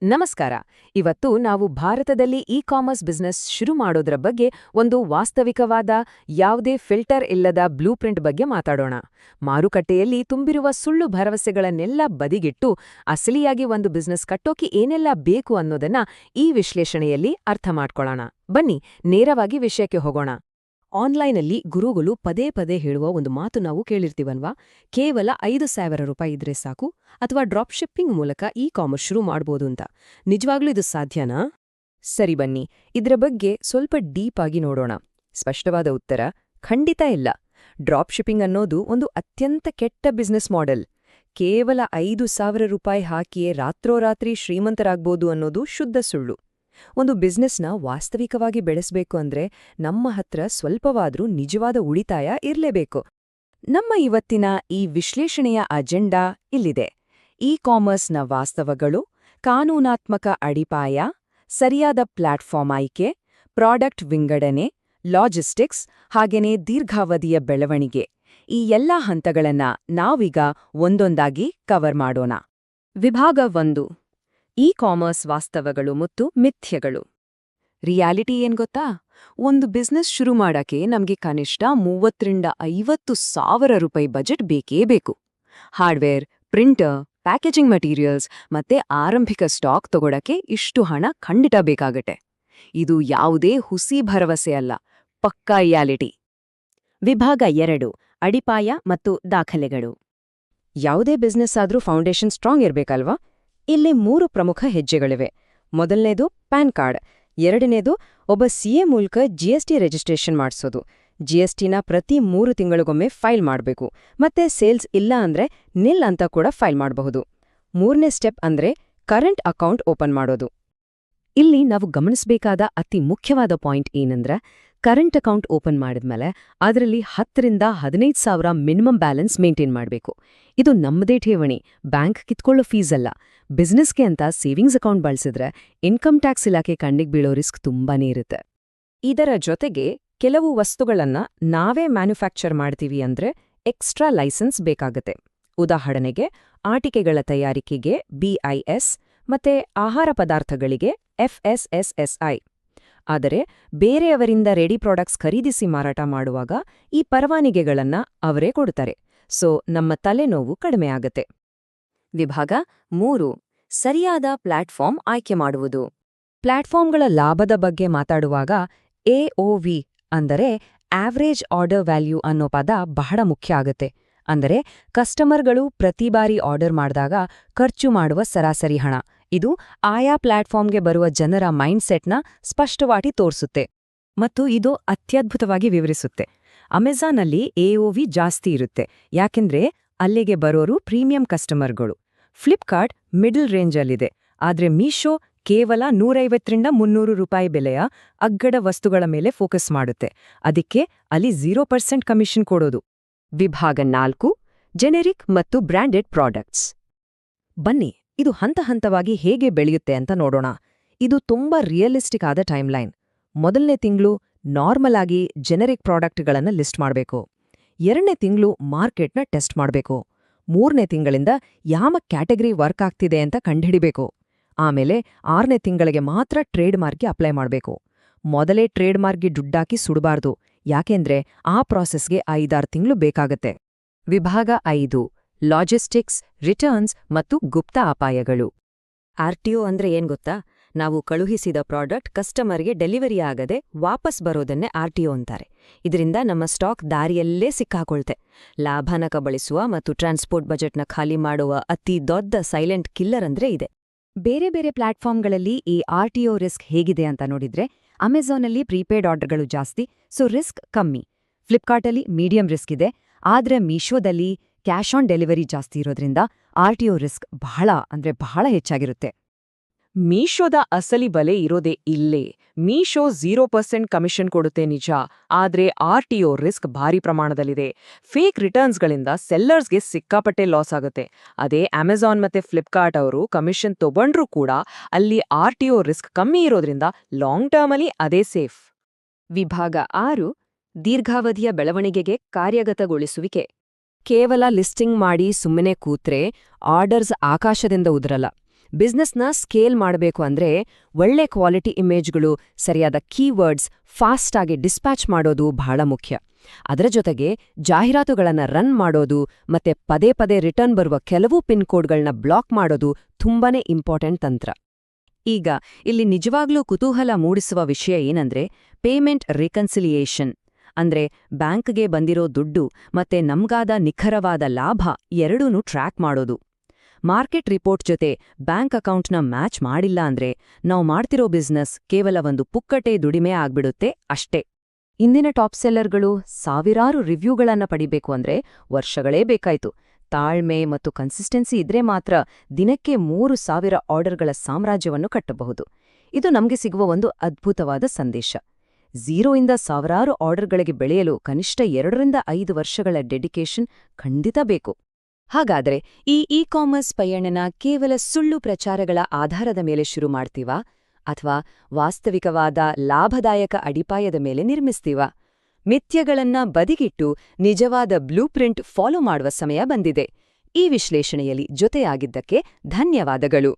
ನಮಸ್ಕಾರ. ಇವತ್ತು ನಾವು ಭಾರತದಲ್ಲಿ ಇ-ಕಾಮರ್ಸ್ ಬಿಸ್ನೆಸ್ ಶುರು ಮಾಡೋದ್ರ ಬಗ್ಗೆ ಒಂದು ವಾಸ್ತವಿಕವಾದ, ಯಾವುದೇ ಫಿಲ್ಟರ್ ಇಲ್ಲದ ಬ್ಲೂ ಪ್ರಿಂಟ್ ಬಗ್ಗೆ ಮಾತಾಡೋಣ. ಮಾರುಕಟ್ಟೆಯಲ್ಲಿ ತುಂಬಿರುವ ಸುಳ್ಳು ಭರವಸೆಗಳನ್ನೆಲ್ಲ ಬದಿಗಿಟ್ಟು ಅಸಲಿಯಾಗಿ ಒಂದು ಬಿಸ್ನೆಸ್ ಕಟ್ಟೋಕೆ ಏನೆಲ್ಲ ಬೇಕು ಅನ್ನೋದನ್ನ ಈ ವಿಶ್ಲೇಷಣೆಯಲ್ಲಿ ಅರ್ಥ ಮಾಡ್ಕೊಳ್ಳೋಣ. ಬನ್ನಿ, ನೇರವಾಗಿ ವಿಷಯಕ್ಕೆ ಹೋಗೋಣ. ಆನ್ಲೈನಲ್ಲಿ ಗುರುಗಳು ಪದೇ ಪದೇ ಹೇಳುವ ಒಂದು ಮಾತು ನಾವು ಕೇಳಿರ್ತೀವನ್ವಾ, ಕೇವಲ 5,000 ರೂಪಾಯಿ ಇದ್ರೆ ಸಾಕು, ಅಥವಾ ಡ್ರಾಪ್ ಶಿಪ್ಪಿಂಗ್ ಮೂಲಕ ಇ-ಕಾಮರ್ಸ್ ಶುರು ಮಾಡ್ಬೋದು ಅಂತ. ನಿಜವಾಗ್ಲೂ ಇದು ಸಾಧ್ಯನಾ? ಸರಿ, ಬನ್ನಿ ಇದರ ಬಗ್ಗೆ ಸ್ವಲ್ಪ ಡೀಪ್ ಆಗಿ ನೋಡೋಣ. ಸ್ಪಷ್ಟವಾದ ಉತ್ತರ ಖಂಡಿತ ಇಲ್ಲ. ಡ್ರಾಪ್ ಶಿಪ್ಪಿಂಗ್ ಅನ್ನೋದು ಒಂದು ಅತ್ಯಂತ ಕೆಟ್ಟ ಬಿಸ್ನೆಸ್ ಮಾಡೆಲ್. ಕೇವಲ 5,000 ರೂಪಾಯಿ ಹಾಕಿಯೇ ರಾತ್ರೋರಾತ್ರಿ ಶ್ರೀಮಂತರಾಗ್ಬೋದು ಅನ್ನೋದು ಶುದ್ಧ ಸುಳ್ಳು. ಒಂದು ಬಿಸ್ನೆಸ್ನ ವಾಸ್ತವಿಕವಾಗಿ ಬೆಳೆಸಬೇಕು ಅಂದ್ರೆ ನಮ್ಮ ಹತ್ರ ಸ್ವಲ್ಪವಾದ್ರೂ ನಿಜವಾದ ಉಳಿತಾಯ ಇರ್ಲೇಬೇಕು. ನಮ್ಮ ಇವತ್ತಿನ ಈ ವಿಶ್ಲೇಷಣೆಯ ಅಜೆಂಡಾ ಇಲ್ಲಿದೆ. ಇ-ಕಾಮರ್ಸ್ನ ವಾಸ್ತವಗಳು, ಕಾನೂನಾತ್ಮಕ ಅಡಿಪಾಯ, ಸರಿಯಾದ ಪ್ಲಾಟ್ಫಾರ್ಮ್ ಆಯ್ಕೆ, ಪ್ರಾಡಕ್ಟ್ ವಿಂಗಡಣೆ, ಲಾಜಿಸ್ಟಿಕ್ಸ್ ಹಾಗೆಯೇ ದೀರ್ಘಾವಧಿಯ ಬೆಳವಣಿಗೆ, ಈ ಎಲ್ಲಾ ಹಂತಗಳನ್ನ ನಾವೀಗ ಒಂದೊಂದಾಗಿ ಕವರ್ ಮಾಡೋಣ. ವಿಭಾಗ 1: ಇ-ಕಾಮರ್ಸ್ ವಾಸ್ತವಗಳು ಮತ್ತು ಮಿಥ್ಯಗಳು. ರಿಯಾಲಿಟಿ ಏನ್ ಗೊತ್ತಾ? ಒಂದು ಬಿಸ್ನೆಸ್ ಶುರು ಮಾಡಕ್ಕೆ ನಮ್ಗೆ ಕನಿಷ್ಠ 30,000–50,000 ರೂಪಾಯಿ ಬಜೆಟ್ ಬೇಕೇ ಬೇಕು. ಹಾರ್ಡ್ವೇರ್, ಪ್ರಿಂಟರ್, ಪ್ಯಾಕೇಜಿಂಗ್ ಮಟೀರಿಯಲ್ಸ್ ಮತ್ತೆ ಆರಂಭಿಕ ಸ್ಟಾಕ್ ತಗೊಳಕ್ಕೆ ಇಷ್ಟು ಹಣ ಖಂಡಿತ ಬೇಕಾಗತ್ತೆ. ಇದು ಯಾವುದೇ ಹುಸಿ ಭರವಸೆ ಅಲ್ಲ, ಪಕ್ಕಾ ರಿಯಾಲಿಟಿ. ವಿಭಾಗ 2: ಅಡಿಪಾಯ ಮತ್ತು ದಾಖಲೆಗಳು. ಯಾವುದೇ ಬಿಸ್ನೆಸ್ ಆದ್ರೂ ಫೌಂಡೇಶನ್ ಸ್ಟ್ರಾಂಗ್ ಇರ್ಬೇಕಲ್ವಾ? ಇಲ್ಲಿ 3 ಪ್ರಮುಖ ಹೆಜ್ಜೆಗಳಿವೆ. ಮೊದಲನೇದು ಪ್ಯಾನ್ ಕಾರ್ಡ್, ಎರಡನೇದು ಒಬ್ಬ ಸಿಎ ಮೂಲಕ ಜಿಎಸ್ಟಿ ರಿಜಿಸ್ಟ್ರೇಷನ್ ಮಾಡಿಸೋದು. ಜಿಎಸ್ಟಿನ ಪ್ರತಿ 3 ತಿಂಗಳಿಗೊಮ್ಮೆ ಫೈಲ್ ಮಾಡಬೇಕು, ಮತ್ತೆ ಸೇಲ್ಸ್ ಇಲ್ಲ ಅಂದ್ರೆ ನಿಲ್ ಅಂತ ಕೂಡ ಫೈಲ್ ಮಾಡಬಹುದು. ಮೂರನೇ ಸ್ಟೆಪ್ ಅಂದ್ರೆ ಕರೆಂಟ್ ಅಕೌಂಟ್ ಓಪನ್ ಮಾಡೋದು. ಇಲ್ಲಿ ನಾವು ಗಮನಿಸಬೇಕಾದ ಅತಿ ಮುಖ್ಯವಾದ ಪಾಯಿಂಟ್ ಏನಂದ್ರೆ, ಕರೆಂಟ್ ಅಕೌಂಟ್ ಓಪನ್ ಮಾಡಿದ್ಮೇಲೆ ಅದರಲ್ಲಿ 10,000–15,000 ಮಿನಿಮಮ್ ಬ್ಯಾಲೆನ್ಸ್ ಮೇಂಟೈನ್ ಮಾಡಬೇಕು. ಇದು ನಮ್ಮದೇ ಠೇವಣಿ, ಬ್ಯಾಂಕ್ ಕಿತ್ಕೊಳ್ಳೋ ಫೀಸ್ ಅಲ್ಲ. ಬಿಸ್ನೆಸ್ಗೆ ಅಂತ ಸೇವಿಂಗ್ಸ್ ಅಕೌಂಟ್ ಬಳಸಿದ್ರೆ ಇನ್ಕಮ್ ಟ್ಯಾಕ್ಸ್ ಇಲಾಖೆ ಕಣ್ಣಿಗೆ ಬೀಳೋ ರಿಸ್ಕ್ ತುಂಬಾನೇ ಇರುತ್ತೆ. ಇದರ ಜೊತೆಗೆ ಕೆಲವು ವಸ್ತುಗಳನ್ನ ನಾವೇ ಮ್ಯಾನುಫ್ಯಾಕ್ಚರ್ ಮಾಡ್ತೀವಿ ಅಂದ್ರೆ ಎಕ್ಸ್ಟ್ರಾ ಲೈಸೆನ್ಸ್ ಬೇಕಾಗತ್ತೆ. ಉದಾಹರಣೆಗೆ, ಆಟಿಕೆಗಳ ತಯಾರಿಕೆಗೆ BIS ಮತ್ತೆ ಆಹಾರ ಪದಾರ್ಥಗಳಿಗೆ FSSSI. ಆದರೆ ಬೇರೆಯವರಿಂದ ರೆಡಿ ಪ್ರಾಡಕ್ಟ್ಸ್ ಖರೀದಿಸಿ ಮಾರಾಟ ಮಾಡುವಾಗ ಈ ಪರವಾನಿಗೆಗಳನ್ನ ಅವರೇ ಕೊಡ್ತಾರೆ. ಸೊ ನಮ್ಮ ತಲೆನೋವು ಕಡಿಮೆ ಆಗತ್ತೆ. ವಿಭಾಗ 3: ಸರಿಯಾದ ಪ್ಲಾಟ್ಫಾರ್ಮ್ ಆಯ್ಕೆ ಮಾಡುವುದು. ಪ್ಲಾಟ್ಫಾರ್ಮ್ಗಳ ಲಾಭದ ಬಗ್ಗೆ ಮಾತಾಡುವಾಗ AOV ಅಂದರೆ ಆವರೇಜ್ ಆರ್ಡರ್ ವ್ಯಾಲ್ಯೂ ಅನ್ನೋ ಪದ ಬಹಳ ಮುಖ್ಯ ಆಗತ್ತೆ. ಅಂದರೆ ಕಸ್ಟಮರ್ಗಳು ಪ್ರತಿ ಬಾರಿ ಆರ್ಡರ್ ಮಾಡಿದಾಗ ಖರ್ಚು ಮಾಡುವ ಸರಾಸರಿ ಹಣ. ಇದು ಆಯಾ ಪ್ಲಾಟ್ಫಾರ್ಮ್ಗೆ ಬರುವ ಜನರ ಮೈಂಡ್ಸೆಟ್ನ ಸ್ಪಷ್ಟವಾಗಿ ತೋರಿಸುತ್ತೆ ಮತ್ತು ಇದು ಅತ್ಯದ್ಭುತವಾಗಿ ವಿವರಿಸುತ್ತೆ. ಅಮೆಜಾನ್ನಲ್ಲಿ AOV ಜಾಸ್ತಿ ಇರುತ್ತೆ, ಯಾಕೆಂದ್ರೆ ಅಲ್ಲಿಗೆ ಬರೋರು ಪ್ರೀಮಿಯಂ ಕಸ್ಟಮರ್ಗಳು. ಫ್ಲಿಪ್ಕಾರ್ಟ್ ಮಿಡಲ್ ರೇಂಜಲ್ಲಿದೆ, ಆದ್ರೆ ಮೀಶೋ ಕೇವಲ 150–300 ರೂಪಾಯಿ ಬೆಲೆಯ ಅಗ್ಗದ ವಸ್ತುಗಳ ಮೇಲೆ ಫೋಕಸ್ ಮಾಡುತ್ತೆ. ಅದಕ್ಕೆ ಅಲ್ಲಿ 0% ಕಮಿಷನ್ ಕೊಡೋದು. ವಿಭಾಗ 4: ಜೆನೆರಿಕ್ ಮತ್ತು ಬ್ರ್ಯಾಂಡೆಡ್ ಪ್ರಾಡಕ್ಟ್ಸ್. ಬನ್ನಿ, ಇದು ಹಂತ ಹಂತವಾಗಿ ಹೇಗೆ ಬೆಳೆಯುತ್ತೆ ಅಂತ ನೋಡೋಣ. ಇದು ತುಂಬಾ ರಿಯಲಿಸ್ಟಿಕ್ ಆದ ಟೈಮ್ಲೈನ್. ಮೊದಲನೇ ತಿಂಗಳು ನಾರ್ಮಲ್ ಆಗಿ ಜೆನೆರಿಕ್ ಪ್ರಾಡಕ್ಟ್ಗಳನ್ನ ಲಿಸ್ಟ್ ಮಾಡಬೇಕು. ಎರಡನೇ ತಿಂಗಳು ಮಾರ್ಕೆಟ್ನ ಟೆಸ್ಟ್ ಮಾಡಬೇಕು. ಮೂರನೇ ತಿಂಗಳಿಂದ ಯಾವ ಕ್ಯಾಟಗರಿ ವರ್ಕ್ ಆಗ್ತಿದೆ ಅಂತ ಕಂಡುಹಿಡಿಬೇಕು. ಆಮೇಲೆ 6ನೇ ತಿಂಗಳಿಗೆ ಮಾತ್ರ ಟ್ರೇಡ್ ಮಾರ್ಕ್ಗೆ ಅಪ್ಲೈ ಮಾಡಬೇಕು. ಮೊದಲೇ ಟ್ರೇಡ್ ಮಾರ್ಕ್ಗೆ ದುಡ್ಡಾಕಿ ಸುಡಬಾರ್ದು, ಯಾಕೆಂದ್ರೆ ಆ ಪ್ರಾಸೆಸ್ಗೆ 5–6 ತಿಂಗಳು ಬೇಕಾಗತ್ತೆ. ವಿಭಾಗ 5: ಲಾಜಿಸ್ಟಿಕ್ಸ್, ರಿಟರ್ನ್ಸ್ ಮತ್ತು ಗುಪ್ತ ಅಪಾಯಗಳು. RTO ಅಂದ್ರೆ ಏನ್ ಗೊತ್ತಾ? ನಾವು ಕಳುಹಿಸಿದ ಪ್ರಾಡಕ್ಟ್ ಕಸ್ಟಮರ್ಗೆ ಡೆಲಿವರಿ ಆಗದೆ ವಾಪಸ್ ಬರೋದನ್ನೇ RTO ಅಂತಾರೆ. ಇದರಿಂದ ನಮ್ಮ ಸ್ಟಾಕ್ ದಾರಿಯಲ್ಲೇ ಸಿಕ್ಕಾಕೊಳ್ತೆ. ಲಾಭನ ಕಬಳಿಸುವ ಮತ್ತು ಟ್ರಾನ್ಸ್ಪೋರ್ಟ್ ಬಜೆಟ್ನ ಖಾಲಿ ಮಾಡುವ ಅತಿ ದೊಡ್ಡ ಸೈಲೆಂಟ್ ಕಿಲ್ಲರ್ ಅಂದ್ರೆ ಇದೆ. ಬೇರೆ ಬೇರೆ ಪ್ಲಾಟ್ಫಾರ್ಮ್ಗಳಲ್ಲಿ ಈ RTO ರಿಸ್ಕ್ ಹೇಗಿದೆ ಅಂತ ನೋಡಿದ್ರೆ, ಅಮೆಜಾನಲ್ಲಿ ಪ್ರೀಪೇಯ್ಡ್ ಆರ್ಡರ್ಗಳು ಜಾಸ್ತಿ, ಸೊ ರಿಸ್ಕ್ ಕಮ್ಮಿ. ಫ್ಲಿಪ್ಕಾರ್ಟಲ್ಲಿ ಮೀಡಿಯಂ ರಿಸ್ಕ್ ಇದೆ, ಆದ್ರೆ ಮೀಶೋದಲ್ಲಿ ಕ್ಯಾಶ್ ಆನ್ ಡೆಲಿವರಿ ಜಾಸ್ತಿ ಇರೋದ್ರಿಂದ RTO ರಿಸ್ಕ್ ಬಹಳ ಹೆಚ್ಚಾಗಿರುತ್ತೆ. ಮೀಶೋದ ಅಸಲಿ ಬಲೆ ಇರೋದೇ ಇಲ್ಲೇ. ಮೀಶೋ 0% ಕಮಿಷನ್ ಕೊಡುತ್ತೆ ನಿಜ, ಆದ್ರೆ RTO ರಿಸ್ಕ್ ಭಾರಿ ಪ್ರಮಾಣದಲ್ಲಿದೆ. ಫೇಕ್ ರಿಟರ್ನ್ಸ್ಗಳಿಂದ ಸೆಲ್ಲರ್ಸ್ಗೆ ಸಿಕ್ಕಾಪಟ್ಟೆ ಲಾಸ್ ಆಗುತ್ತೆ. ಅದೇ ಅಮೆಜಾನ್ ಮತ್ತೆ ಫ್ಲಿಪ್ಕಾರ್ಟ್ ಅವರು ಕಮಿಷನ್ ತಗೊಂಡ್ರೂ ಕೂಡ ಅಲ್ಲಿ RTO ರಿಸ್ಕ್ ಕಮ್ಮಿ ಇರೋದ್ರಿಂದ ಲಾಂಗ್ ಟರ್ಮಲ್ಲಿ ಅದೇ ಸೇಫ್. ವಿಭಾಗ 6: ದೀರ್ಘಾವಧಿಯ ಬೆಳವಣಿಗೆಗೆ ಕಾರ್ಯಗತಗೊಳಿಸುವಿಕೆ. ಕೇವಲ ಲಿಸ್ಟಿಂಗ್ ಮಾಡಿ ಸುಮ್ಮನೆ ಕೂತ್ರೆ ಆರ್ಡರ್ಸ್ ಆಕಾಶದಿಂದ ಉದುರಲ್ಲ. ಬಿಸ್ನೆಸ್ನ ಸ್ಕೇಲ್ ಮಾಡಬೇಕು ಅಂದ್ರೆ ಒಳ್ಳೆ ಕ್ವಾಲಿಟಿ ಇಮೇಜ್ಗಳು, ಸರಿಯಾದ ಕೀವರ್ಡ್ಸ್, ಫಾಸ್ಟ್ ಆಗಿ ಡಿಸ್ಪ್ಯಾಚ್ ಮಾಡೋದು ಬಹಳ ಮುಖ್ಯ. ಅದರ ಜೊತೆಗೆ ಜಾಹೀರಾತುಗಳನ್ನ ರನ್ ಮಾಡೋದು ಮತ್ತೆ ಪದೇ ಪದೇ ರಿಟರ್ನ್ ಬರುವ ಕೆಲವು ಪಿನ್ ಕೋಡ್ಗಳನ್ನ ಬ್ಲಾಕ್ ಮಾಡೋದು ತುಂಬಾನೇ ಇಂಪಾರ್ಟೆಂಟ್ ತಂತ್ರ. ಈಗ ಇಲ್ಲಿ ನಿಜವಾಗ್ಲೂ ಕುತೂಹಲ ಮೂಡಿಸುವ ವಿಷಯ ಏನಂದ್ರೆ ಪೇಮೆಂಟ್ ರಿಕನ್ಸಿಲಿಯೇಷನ್. ಅಂದ್ರೆ ಬ್ಯಾಂಕ್ಗೆ ಬಂದಿರೋ ದುಡ್ಡು ಮತ್ತೆ ನಮ್ಗಾದ ನಿಖರವಾದ ಲಾಭ ಎರಡೂನು ಟ್ರ್ಯಾಕ್ ಮಾಡೋದು. ಮಾರ್ಕೆಟ್ ರಿಪೋರ್ಟ್ ಜೊತೆ ಬ್ಯಾಂಕ್ ಅಕೌಂಟ್ನ ಮ್ಯಾಚ್ ಮಾಡಿಲ್ಲ ಅಂದ್ರೆ ನಾವು ಮಾಡ್ತಿರೋ ಬಿಸ್ನೆಸ್ ಕೇವಲ ಒಂದು ಪುಕ್ಕಟೆ ದುಡಿಮೆ ಆಗ್ಬಿಡುತ್ತೆ ಅಷ್ಟೇ. ಇಂದಿನ ಟಾಪ್ ಸೆಲ್ಲರ್ಗಳು ಸಾವಿರಾರು ರಿವ್ಯೂಗಳನ್ನ ಪಡಿಬೇಕು ಅಂದ್ರೆ ವರ್ಷಗಳೇ ಬೇಕಾಯ್ತು. ತಾಳ್ಮೆ ಮತ್ತು ಕನ್ಸಿಸ್ಟೆನ್ಸಿ ಇದ್ರೆ ಮಾತ್ರ ದಿನಕ್ಕೆ 3,000 ಆರ್ಡರ್ಗಳ ಸಾಮ್ರಾಜ್ಯವನ್ನು ಕಟ್ಟಬಹುದು. ಇದು ನಮಗೆ ಸಿಗುವ ಒಂದು ಅದ್ಭುತವಾದ ಸಂದೇಶ. 0ಇಂದ ಸಾವಿರಾರು ಆರ್ಡರ್ಗಳಿಗೆ ಬೆಳೆಯಲು ಕನಿಷ್ಠ 2-5 ವರ್ಷಗಳ ಡೆಡಿಕೇಶನ್ ಖಂಡಿತ ಬೇಕು. ಹಾಗಾದ್ರೆ ಈ ಕಾಮರ್ಸ್ ಪಯಣನ ಕೇವಲ ಸುಳ್ಳು ಪ್ರಚಾರಗಳ ಆಧಾರದ ಮೇಲೆ ಶುರು ಮಾಡ್ತೀವಾ ಅಥವಾ ವಾಸ್ತವಿಕವಾದ ಲಾಭದಾಯಕ ಅಡಿಪಾಯದ ಮೇಲೆ ನಿರ್ಮಿಸ್ತೀವಾ? ಮಿಥ್ಯಗಳನ್ನ ಬದಿಗಿಟ್ಟು ನಿಜವಾದ ಬ್ಲೂ ಪ್ರಿಂಟ್ ಫಾಲೋ ಮಾಡುವ ಸಮಯ ಬಂದಿದೆ. ಈ ವಿಶ್ಲೇಷಣೆಯಲ್ಲಿ ಜೊತೆಯಾಗಿದ್ದಕ್ಕೆ ಧನ್ಯವಾದಗಳು.